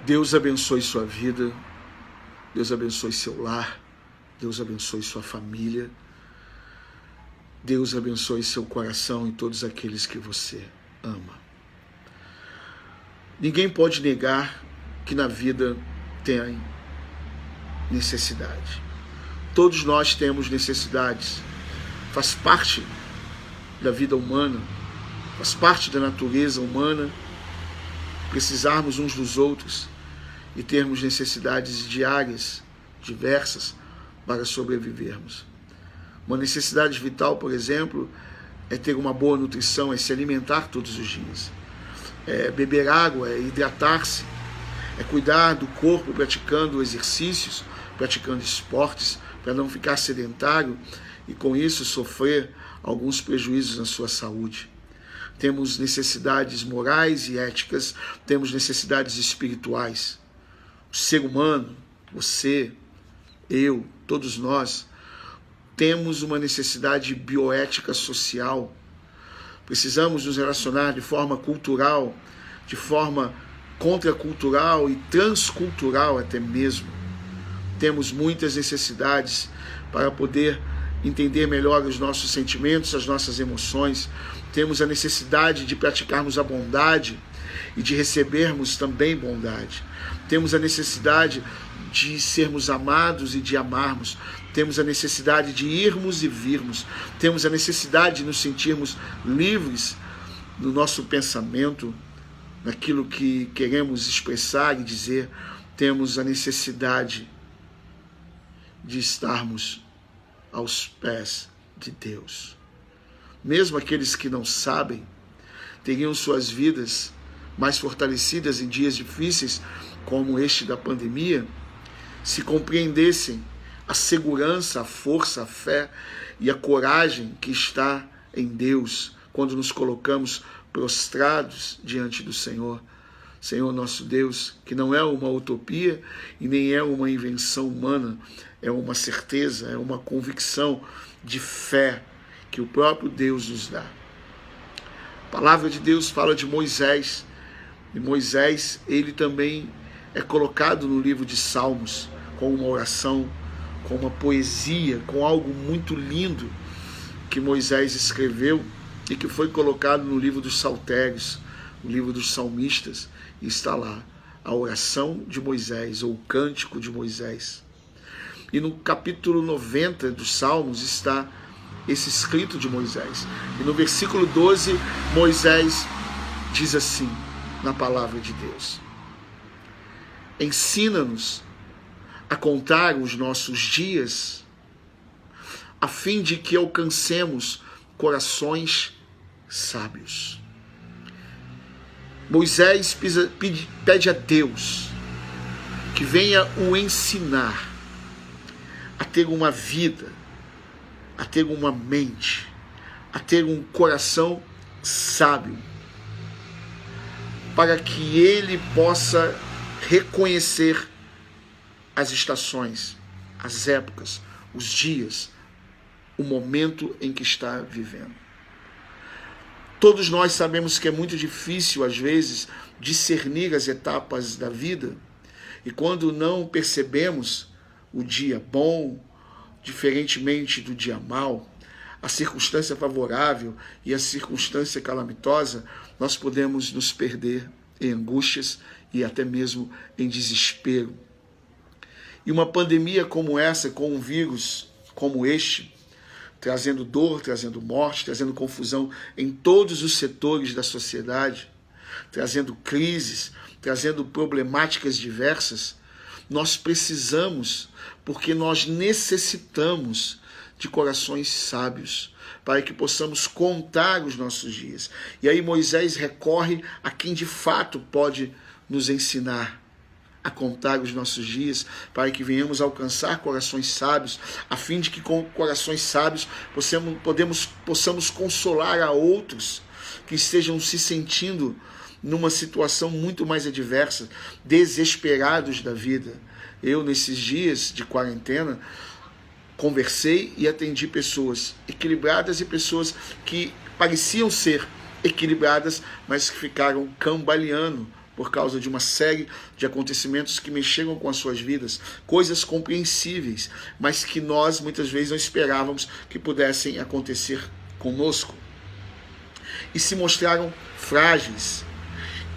Deus abençoe sua vida, Deus abençoe seu lar, Deus abençoe sua família, Deus abençoe seu coração e todos aqueles que você ama. Ninguém pode negar que na vida tem necessidade. Todos nós temos necessidades. Faz parte da vida humana, faz parte da natureza humana precisarmos uns dos outros e termos necessidades diárias, diversas, para sobrevivermos. Uma necessidade vital, por exemplo, é ter uma boa nutrição, é se alimentar todos os dias. É beber água, é hidratar-se, é cuidar do corpo praticando exercícios, praticando esportes, para não ficar sedentário e com isso sofrer alguns prejuízos na sua saúde. Temos necessidades morais e éticas, temos necessidades espirituais. O ser humano, você, eu, todos nós, temos uma necessidade bioética social. Precisamos nos relacionar de forma cultural, de forma contracultural e transcultural até mesmo. Temos muitas necessidades para poder entender melhor os nossos sentimentos, as nossas emoções. Temos a necessidade de praticarmos a bondade e de recebermos também bondade. Temos a necessidade de sermos amados e de amarmos. Temos a necessidade de irmos e virmos. Temos a necessidade de nos sentirmos livres no nosso pensamento, naquilo que queremos expressar e dizer. Temos a necessidade de estarmos aos pés de Deus. Mesmo aqueles que não sabem, teriam suas vidas mais fortalecidas em dias difíceis, como este da pandemia, se compreendessem a segurança, a força, a fé e a coragem que está em Deus, quando nos colocamos prostrados diante do Senhor. Senhor nosso Deus, que não é uma utopia e nem é uma invenção humana, é uma certeza, é uma convicção de fé que o próprio Deus nos dá. A palavra de Deus fala de Moisés, e Moisés, ele também é colocado no livro de Salmos, com uma oração, com uma poesia, com algo muito lindo que Moisés escreveu e que foi colocado no livro dos Saltérios, o livro dos salmistas, e está lá a oração de Moisés, ou o cântico de Moisés. E no capítulo 90 dos Salmos está esse escrito de Moisés. E no versículo 12, Moisés diz assim, na palavra de Deus: ensina-nos a contar os nossos dias, a fim de que alcancemos corações sábios. Moisés pede a Deus que venha o ensinar a ter uma vida, a ter uma mente, a ter um coração sábio, para que ele possa reconhecer as estações, as épocas, os dias, o momento em que está vivendo. Todos nós sabemos que é muito difícil, às vezes, discernir as etapas da vida, e quando não percebemos o dia bom, diferentemente do dia mau, a circunstância favorável e a circunstância calamitosa, nós podemos nos perder em angústias e até mesmo em desespero. E uma pandemia como essa, com um vírus como este, trazendo dor, trazendo morte, trazendo confusão em todos os setores da sociedade, trazendo crises, trazendo problemáticas diversas, nós precisamos, porque nós necessitamos de corações sábios, para que possamos contar os nossos dias. E aí Moisés recorre a quem de fato pode nos ensinar a contar os nossos dias, para que venhamos a alcançar corações sábios, a fim de que com corações sábios possamos consolar a outros que estejam se sentindo numa situação muito mais adversa, desesperados da vida. Eu, nesses dias de quarentena, conversei e atendi pessoas equilibradas e pessoas que pareciam ser equilibradas, mas que ficaram cambaleando por causa de uma série de acontecimentos que mexeram com as suas vidas, coisas compreensíveis, mas que nós muitas vezes não esperávamos que pudessem acontecer conosco. E se mostraram frágeis,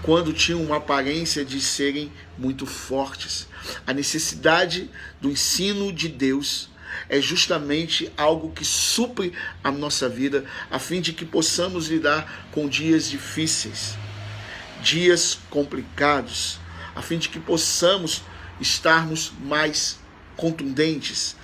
quando tinham uma aparência de serem muito fortes. A necessidade do ensino de Deus é justamente algo que supre a nossa vida, a fim de que possamos lidar com dias difíceis, dias complicados, a fim de que possamos estarmos mais contundentes,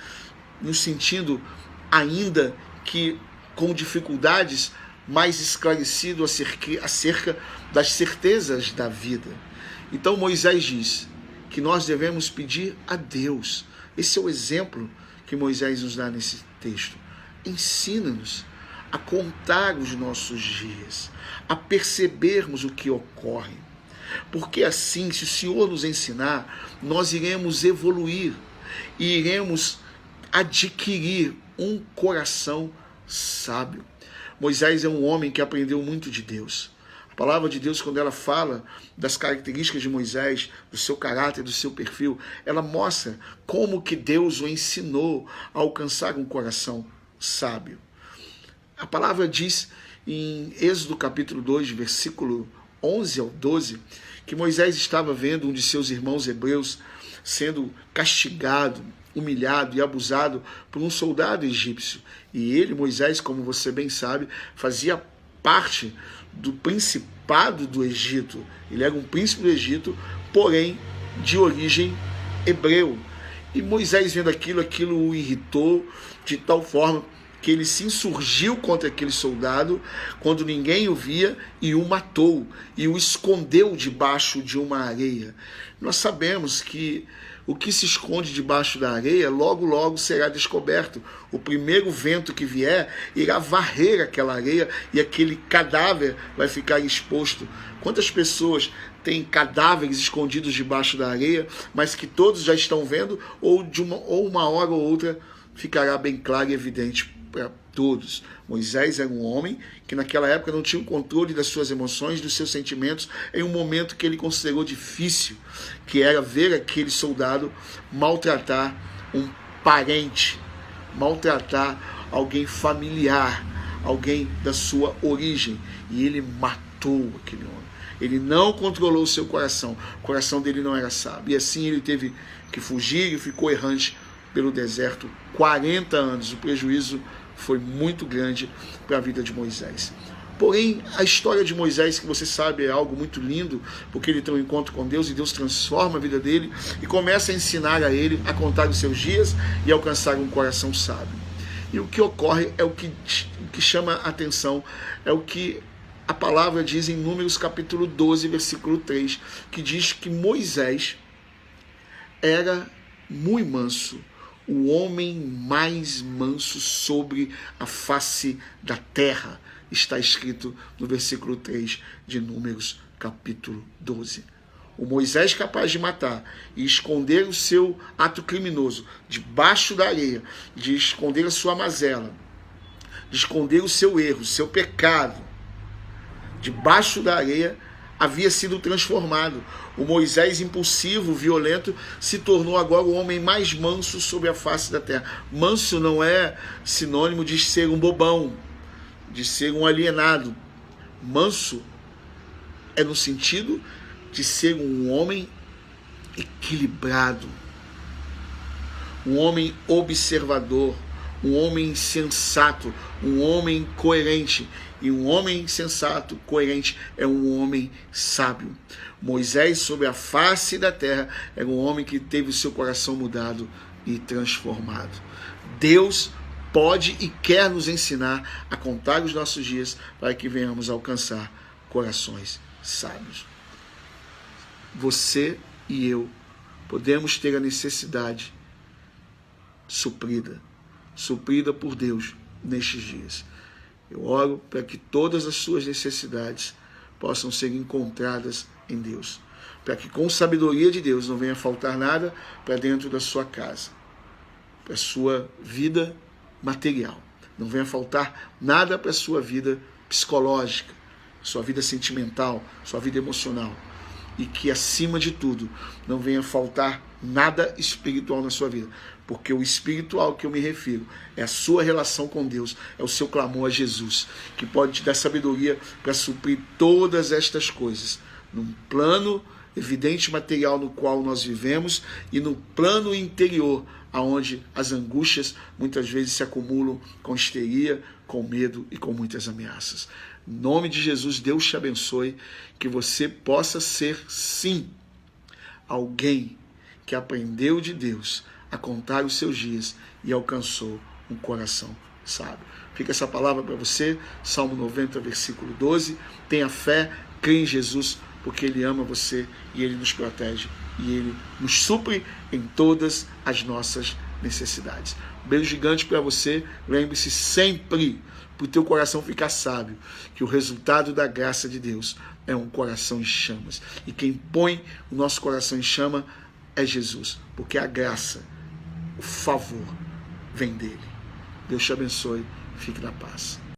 no sentido ainda que com dificuldades, mais esclarecido acerca das certezas da vida. Então Moisés diz que nós devemos pedir a Deus. Esse é o exemplo que Moisés nos dá nesse texto. Ensina-nos a contar os nossos dias, a percebermos o que ocorre. Porque assim, se o Senhor nos ensinar, nós iremos evoluir e iremos adquirir um coração sábio. Moisés é um homem que aprendeu muito de Deus. A palavra de Deus, quando ela fala das características de Moisés, do seu caráter, do seu perfil, ela mostra como que Deus o ensinou a alcançar um coração sábio. A palavra diz em Êxodo capítulo 2, versículo 11 ao 12, que Moisés estava vendo um de seus irmãos hebreus sendo castigado, humilhado e abusado por um soldado egípcio. E ele, Moisés, como você bem sabe, fazia parte do principado do Egito. Ele era um príncipe do Egito, porém de origem hebreu. E Moisés, vendo aquilo o irritou de tal forma que ele se insurgiu contra aquele soldado quando ninguém o via e o matou e o escondeu debaixo de uma areia. Nós sabemos que o que se esconde debaixo da areia logo logo será descoberto. O primeiro vento que vier irá varrer aquela areia e aquele cadáver vai ficar exposto. Quantas pessoas têm cadáveres escondidos debaixo da areia, mas que todos já estão vendo, ou uma hora ou outra ficará bem claro e evidente para todos. Moisés era um homem que naquela época não tinha o controle das suas emoções, dos seus sentimentos, em um momento que ele considerou difícil, que era ver aquele soldado maltratar um parente, maltratar alguém familiar, alguém da sua origem, e ele matou aquele homem. Ele não controlou o seu coração, o coração dele não era sábio, e assim ele teve que fugir e ficou errante pelo deserto 40 anos. O prejuízo foi muito grande para a vida de Moisés. Porém, a história de Moisés, que você sabe, é algo muito lindo, porque ele tem um encontro com Deus e Deus transforma a vida dele e começa a ensinar a ele a contar os seus dias e alcançar um coração sábio. E o que ocorre é o que chama a atenção, é o que a palavra diz em Números capítulo 12, versículo 3, que diz que Moisés era muito manso, o homem mais manso sobre a face da terra. Está escrito no versículo 3 de Números capítulo 12. O Moisés capaz de matar e esconder o seu ato criminoso debaixo da areia, de esconder a sua mazela, de esconder o seu erro, o seu pecado, debaixo da areia, havia sido transformado. O Moisés impulsivo, violento, se tornou agora o homem mais manso sobre a face da terra. Manso não é sinônimo de ser um bobão, de ser um alienado. Manso é no sentido de ser um homem equilibrado, um homem observador, um homem sensato, um homem coerente. E um homem sensato, coerente, é um homem sábio. Moisés, sobre a face da terra, era um homem que teve o seu coração mudado e transformado. Deus pode e quer nos ensinar a contar os nossos dias para que venhamos a alcançar corações sábios. Você e eu podemos ter a necessidade suprida por Deus nestes dias. Eu oro para que todas as suas necessidades possam ser encontradas em Deus, para que com sabedoria de Deus não venha faltar nada para dentro da sua casa, para a sua vida material, não venha faltar nada para a sua vida psicológica, sua vida sentimental, sua vida emocional. e que, acima de tudo, não venha faltar nada espiritual na sua vida. Porque o espiritual que eu me refiro é a sua relação com Deus, é o seu clamor a Jesus, que pode te dar sabedoria para suprir todas estas coisas, num plano evidente material no qual nós vivemos e no plano interior, aonde as angústias muitas vezes se acumulam com histeria, com medo e com muitas ameaças. Em nome de Jesus, Deus te abençoe, que você possa ser, sim, alguém que aprendeu de Deus a contar os seus dias e alcançou um coração sábio. Fica essa palavra para você, Salmo 90, versículo 12. Tenha fé, crê em Jesus, porque Ele ama você e Ele nos protege e Ele nos supre em todas as nossas necessidades. Um beijo gigante para você. Lembre-se sempre, para o teu coração ficar sábio, que o resultado da graça de Deus é um coração em chamas. E quem põe o nosso coração em chama é Jesus, porque a graça, o favor, vem dele. Deus te abençoe. Fique na paz.